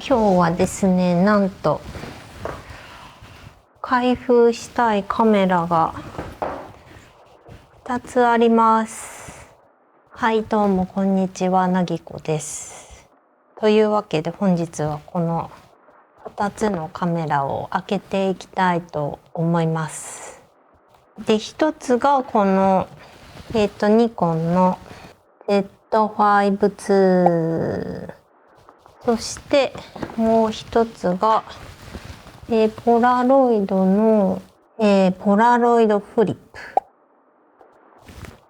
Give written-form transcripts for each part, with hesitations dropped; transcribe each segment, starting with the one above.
今日はですね、なんと開封したいカメラが2つあります。はい、どうもこんにちは、なぎこです。というわけで本日はこの2つのカメラを開けていきたいと思います。で、1つがこのニコンの Z5 II、そしてもう1つがポラロイドの、ポラロイドフリップ。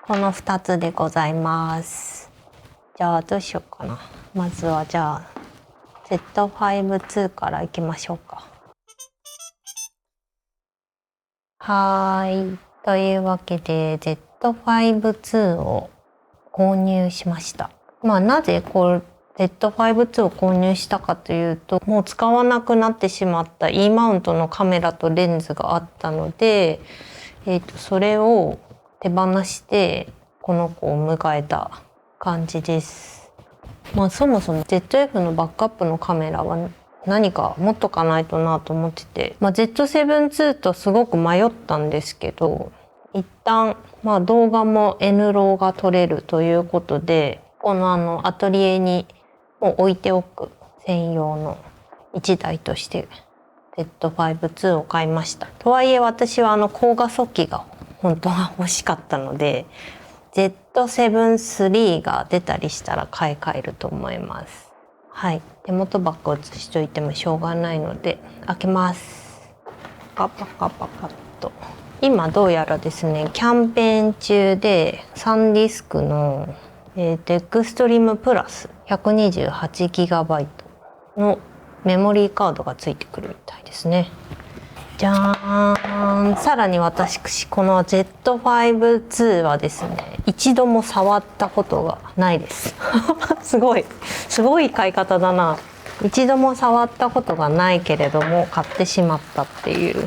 この2つでございます。じゃあどうしようかな。まずはじゃあ Z5 II からいきましょうか。はい。というわけで Z5 II を購入しました。なぜZ5 II を購入したかというと、もう使わなくなってしまった E マウントのカメラとレンズがあったので、それを手放してこの子を迎えた感じです。そもそも ZF のバックアップのカメラは何か持っとかないとなと思ってて、Z7 II とすごく迷ったんですけど、一旦動画も N ローが撮れるということで、このアトリエにもう置いておく専用の1台としてZ5 II を買いました。とはいえ私は高画素機が本当は欲しかったので、Z7 III が出たりしたら買い替えると思います。はい、手元バッグを写しといてもしょうがないので開けます。パカパカパカッと。今どうやらですね、キャンペーン中でサンディスクの、エクストリームプラス 128GB のメモリーカードがついてくるみたいですね。じゃーん。さらに私この Z5 II はですね、一度も触ったことがないですすごい買い方だな。一度も触ったことがないけれども買ってしまったっていう。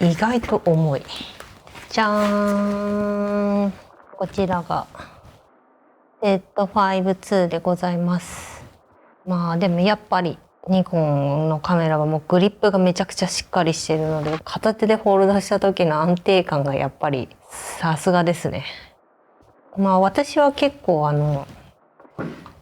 意外と重い。じゃーん。こちらが Z5 II でございます。でもやっぱりニコンのカメラはもうグリップがめちゃくちゃしっかりしてるので、片手でホールドした時の安定感がやっぱりさすがですね。私は結構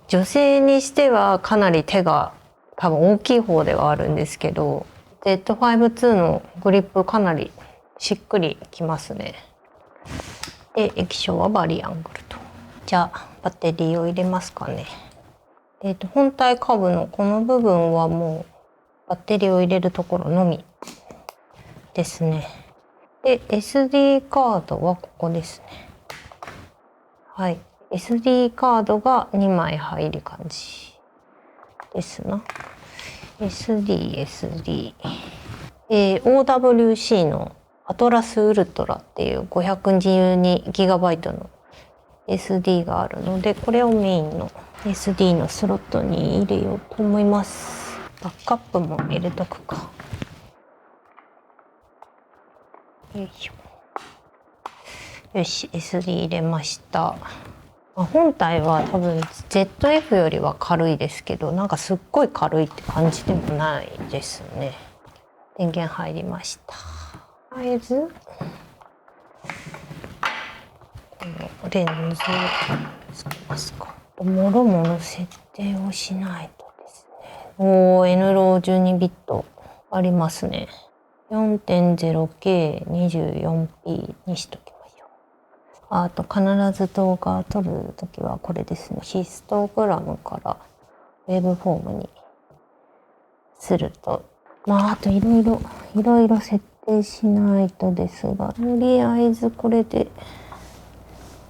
女性にしてはかなり手が多分大きい方ではあるんですけど、Z5 II のグリップかなりしっくりきますね。で、液晶はバリアングルと。じゃあバッテリーを入れますかね。本体下部のこの部分はもうバッテリーを入れるところのみですね。で、SD カードはここですね。はい。SD カードが2枚入る感じですな。SD。OWC のアトラスウルトラっていう 512GB の SD があるので、これをメインの SD のスロットに入れようと思います。バックアップも入れとくか。よいしょ。よし、SD 入れました。本体は多分 ZF よりは軽いですけど、なんかすっごい軽いって感じでもないですね。電源入りました。とりあえずこのレンズをつけますか。もろもろ設定をしないとですね。N ロー12ビットありますね。4.0K24p にしときましょう。あと必ず動画を撮るときはこれですね。ヒストグラムからウェブフォームにすると、あといろいろ設定しないとですが、とりあえずこれで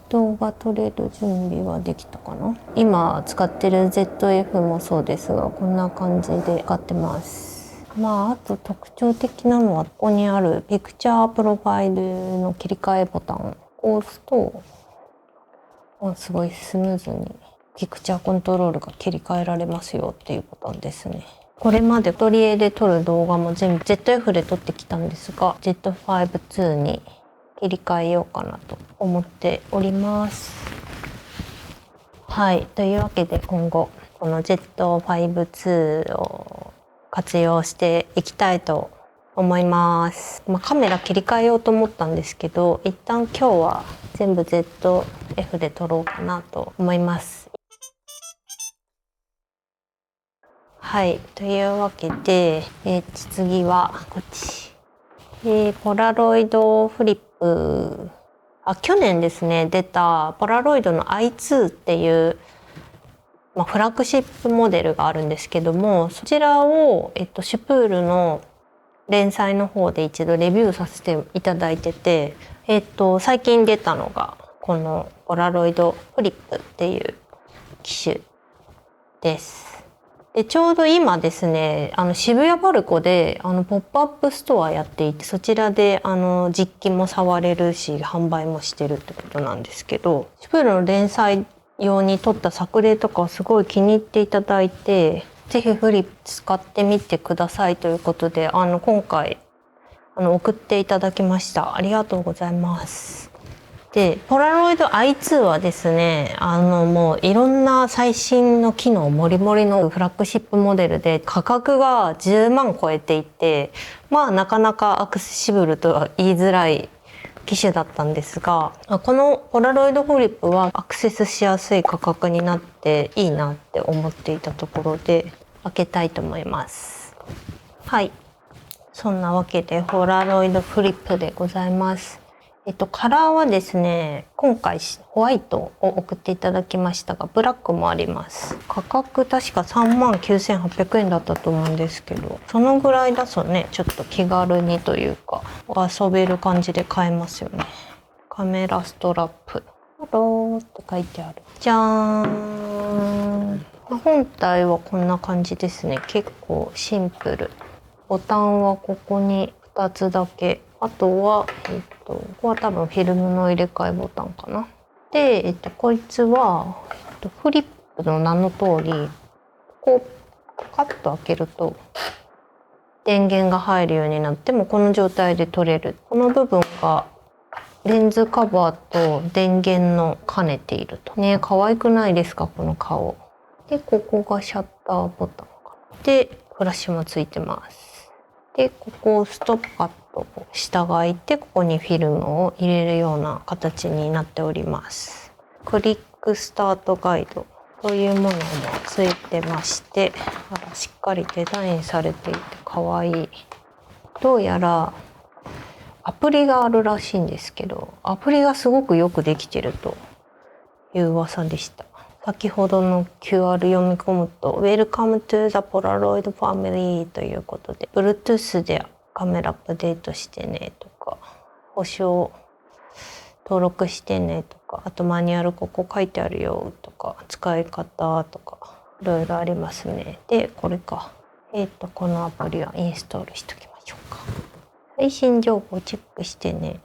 動画撮れる準備はできたかな。今使ってる ZF もそうですが、こんな感じで使ってます。あと特徴的なのはここにあるピクチャープロファイルの切り替えボタンを押すと、すごいスムーズにピクチャーコントロールが切り替えられますよっていうボタンですね。これまでアトリエで撮る動画も全部 ZF で撮ってきたんですが、Z5 II に切り替えようかなと思っております。はい。というわけで今後この Z5-2 を活用していきたいと思います。カメラ切り替えようと思ったんですけど、一旦今日は全部 ZF で撮ろうかなと思います。はい、というわけで、次はこっち。ポラロイドフリップ。去年ですね、出たポラロイドの i2 っていう、フラッグシップモデルがあるんですけども、そちらを、シュプールの連載の方で一度レビューさせていただいてて、最近出たのがこのポラロイドフリップっていう機種です。でちょうど今ですね、渋谷パルコでポップアップストアやっていて、そちらで実機も触れるし販売もしてるってことなんですけど、シュプールの連載用に撮った作例とかをすごい気に入っていただいて、ぜひフリップ使ってみてくださいということで、今回送っていただきました。ありがとうございます。でポラロイド i2 はですね、もういろんな最新の機能もりもりのフラッグシップモデルで、価格が10万超えていて、なかなかアクセシブルとは言いづらい機種だったんですが、このポラロイドフリップはアクセスしやすい価格になっていいなって思っていたところで開けたいと思います。はい、そんなわけでポラロイドフリップでございます。カラーはですね、今回ホワイトを送っていただきましたが、ブラックもあります。価格確か39,800円だったと思うんですけど、そのぐらいだとね、ちょっと気軽にというか遊べる感じで買えますよね。カメラストラップ、ハローって書いてある。じゃーん。本体はこんな感じですね。結構シンプル。ボタンはここに2つだけ。あとは、ここは多分フィルムの入れ替えボタンかな。で、こいつは、フリップの名の通り、こうカッと開けると電源が入るようになって、もこの状態で撮れる。この部分がレンズカバーと電源の兼ねているとね。可愛くないですか、この顔。で、ここがシャッターボタンかな。で、フラッシュもついてます。で、ここをストップカット下が開いて、ここにフィルムを入れるような形になっております。クリックスタートガイドというものもついてまして、しっかりデザインされていて可愛い。どうやらアプリがあるらしいんですけど、アプリがすごくよくできてるという噂でした。先ほどの QR 読み込むと Welcome to the Polaroid Family ということで、 Bluetooth でカメラアップデートしてねとか、保証登録してねとか、あとマニュアルここ書いてあるよとか、使い方とかいろいろありますね。で、これか。このアプリはインストールしときましょうか。最新情報チェックしてね。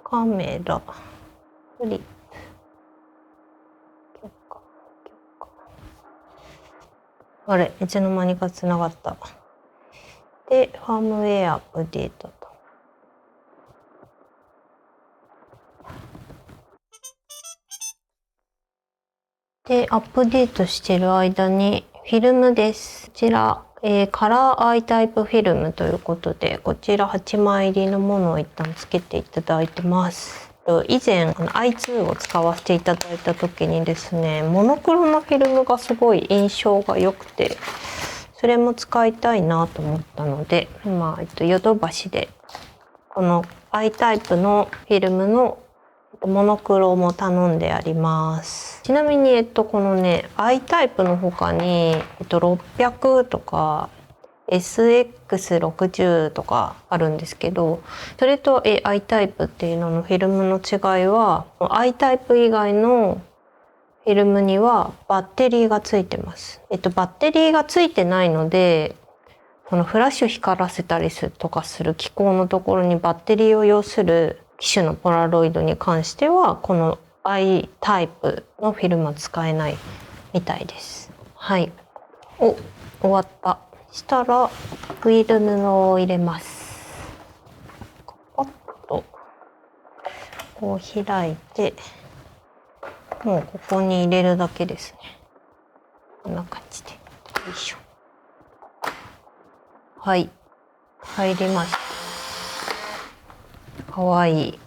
カメラ、フリップ、あれ、いつの間にかつながった。で、ファームウェアアップデートと。で、アップデートしてる間にフィルムです。こちら、カラーアイタイプフィルムということで、こちら8枚入りのものを一旦つけていただいてます。以前i2 を使わせていただいた時にですね、モノクロのフィルムがすごい印象が良くて、それも使いたいなと思ったので、ヨドバシでこの i タイプのフィルムのモノクロも頼んであります。ちなみにこのね i タイプの他に600とか SX60 とかあるんですけど、それと i タイプっていうののフィルムの違いは、 i タイプ以外のフィルムにはバッテリーがついてます。バッテリーがついてないので、そのフラッシュ光らせたりとかする機構のところにバッテリーを要する機種のポラロイドに関しては、この i タイプのフィルムは使えないみたいです。はい。終わった。したらフィルムを入れます。パッとこう開いて、もうここに入れるだけですね。こんな感じで。よいしょ。はい。入りました。かわいい。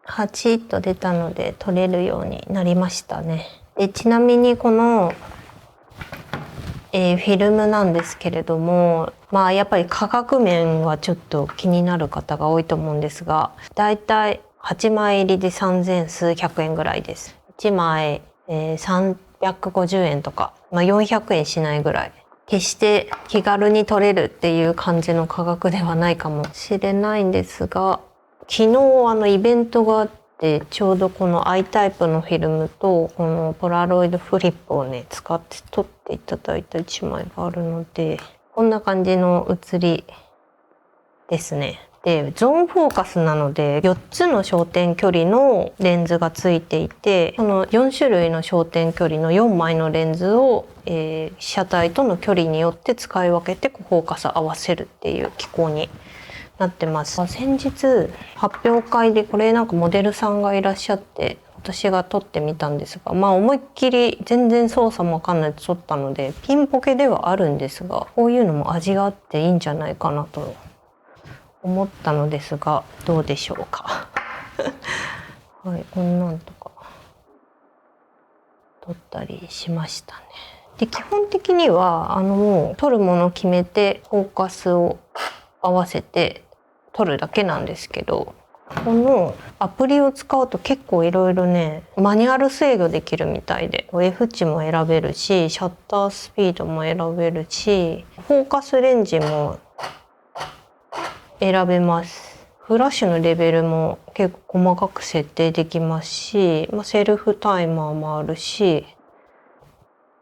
8ッと出たので取れるようになりましたね。でちなみにこの、フィルムなんですけれども、やっぱり価格面はちょっと気になる方が多いと思うんですが、だいたい8枚入りで3000数百円ぐらいです。1枚、350円とか、400円しないぐらい。決して気軽に撮れるっていう感じの価格ではないかもしれないんですが、昨日イベントがあってちょうどこの I タイプのフィルムとこのポラロイドフリップをね使って撮っていただいた1枚があるので、こんな感じの写りですね。でゾーンフォーカスなので4つの焦点距離のレンズがついていて、その4種類の焦点距離の4枚のレンズを、被写体との距離によって使い分けてフォーカス合わせるっていう機構になってます。先日発表会でこれなんかモデルさんがいらっしゃって私が撮ってみたんですが、思いっきり全然操作もわかんないで撮ったのでピンポケではあるんですが、こういうのも味があっていいんじゃないかなと思ったのですが、どうでしょうかはい、こんなんとか撮ったりしましたね。で基本的にはもう撮るものを決めてフォーカスを合わせて撮るだけなんですけど、このアプリを使うと結構いろいろねマニュアル制御できるみたいで、 F 値も選べるしシャッタースピードも選べるしフォーカスレンジも選べます。フラッシュのレベルも結構細かく設定できますし、セルフタイマーもあるし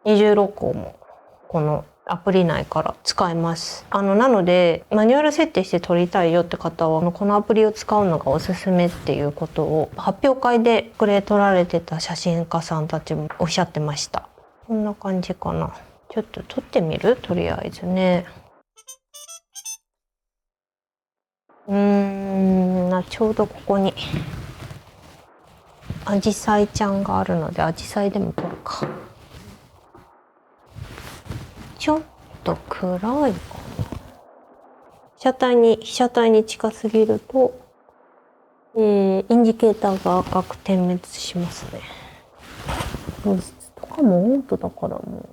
二重録音もこのアプリ内から使えます。なのでマニュアル設定して撮りたいよって方はこのアプリを使うのがおすすめっていうことを発表会でこれ撮られてた写真家さんたちもおっしゃってました。こんな感じかな。ちょっと撮ってみる？とりあえずね。ちょうどここにアジサイちゃんがあるのでアジサイでも撮るか。ちょっと暗いかな。被写体に近すぎると、インジケーターが赤く点滅しますね。露出とかもオートだからもう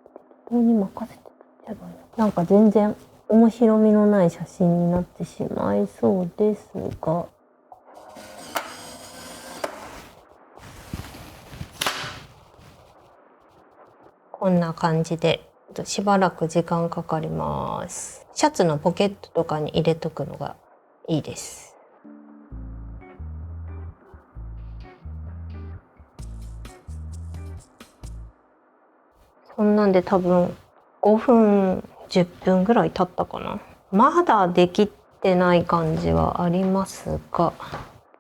適当に任せて撮っちゃえばいいの。なんか全然面白みのない写真になってしまいそうですが、こんな感じでしばらく時間かかります。シャツのポケットとかに入れとくのがいいです。そんなんで多分5分10分ぐらい経ったかな。まだできてない感じはありますが、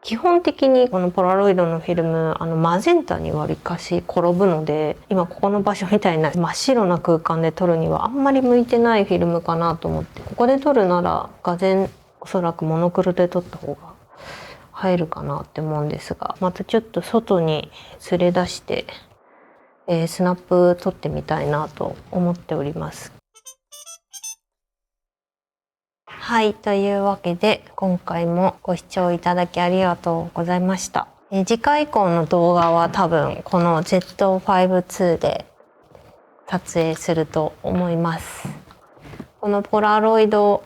基本的にこのポラロイドのフィルムマゼンタにわりかし転ぶので、今ここの場所みたいな真っ白な空間で撮るにはあんまり向いてないフィルムかなと思って、ここで撮るなら画前おそらくモノクロで撮った方が入るかなって思うんですが、またちょっと外に連れ出して、スナップ撮ってみたいなと思っております。はい、というわけで今回もご視聴いただきありがとうございました。次回以降の動画は多分この Z5-2 で撮影すると思います。このポラロイド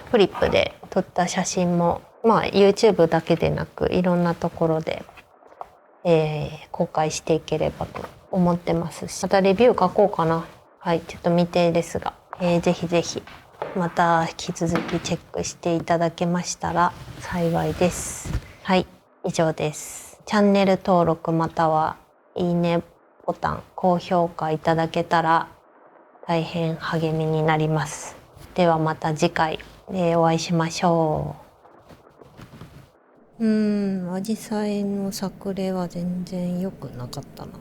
フリップで撮った写真もYouTube だけでなくいろんなところで、公開していければと思ってますし、またレビュー書こうかな。はい、ちょっと未定ですが、ぜひぜひまた引き続きチェックしていただけましたら幸いです。はい、以上です。チャンネル登録またはいいねボタン、高評価いただけたら大変励みになります。ではまた次回、お会いしましょう。アジサイの作例は全然良くなかったな。